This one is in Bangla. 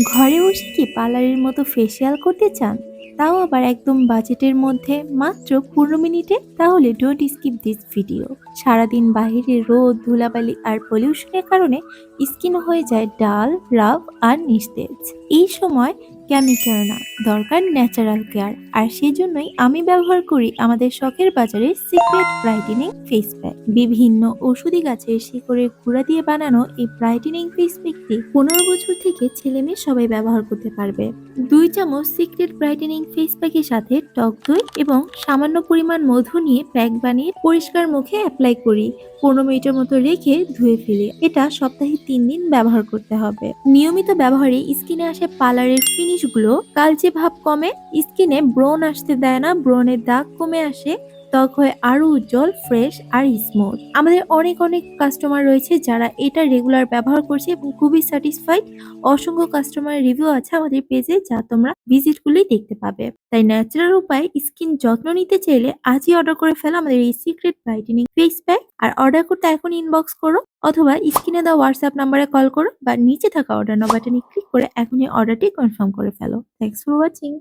ঘরে বসে কি পার্লারের মতো ফেসিয়াল করতে চান? তাও আবার একদম বাজেটের মধ্যে মাত্র ১৫ মিনিটে? তাহলে ডোন্ট স্কিপ দিস ভিডিও। সারাদিন বাহিরে রোদ, ধুলাবালি আর পলিউশনের কারণে স্কিন হয়ে যায় ডাল, রাফ আর নিস্তেজ। এই সময় কেমিক্যাল না, দরকার ন্যাচারাল কেয়ার। আর সেজন্যই আমি ব্যবহার করি আমাদের শখের বাজারে সিক্রেট ব্রাইটেনিং ফেস প্যাক। বিভিন্ন ঔষধি গাছের শিকড়ের গুঁড়া দিয়ে বানানো এই ব্রাইটেনিং ফেস প্যাকটি ১৫ বছর থেকে ছেলেমেয়ে সবাই ব্যবহার করতে পারবে। ২ চামচ সিক্রেট ব্রাইটেনিং ফেস প্যাকের সাথে টক দই এবং সামান্য পরিমাণ মধু নিয়ে প্যাক বানিয়ে পরিষ্কার মুখে অ্যাপ্লাই করি। ১৫ মিনিটের মতো রেখে ধুয়ে ফেলি। এটা সপ্তাহে ৩ দিন ব্যবহার করতে হবে। নিয়মিত ব্যবহারে স্কিনে আসে পার্লারের ফিনিশ গুলো, কালচে ভাব কমে, স্কিনে ব্রণ আসতে দেয় না, ব্রণের দাগ কমে আসে, ত্বক হয় আরো উজ্জ্বল, ফ্রেশ আর স্মুথ। আমাদের অনেক অনেক কাস্টমার রয়েছে যারা এটা রেগুলার ব্যবহার করছে এবং খুবই স্যাটিসফাইড। অসংখ্য কাস্টমার রিভিউ আছে আমাদের পেজে, যা তোমরা ভিজিট করলেই দেখতে পাবে। তাই ন্যাচারাল উপায়ে স্কিন যত্ন নিতে চাইলে আজই অর্ডার করে ফেলো আমাদের এই সিক্রেট ব্রাইটেনিং ফেস প্যাক। আর অর্ডার করতে এখন ইনবক্স করো অথবা স্ক্রিনে দেওয়া হোয়াটসঅ্যাপ নাম্বারে কল করো বা নিচে থাকা অর্ডার নাও বাটনে ক্লিক করে এখনই অর্ডারটি কনফার্ম করে ফেলো। Thanks for watching.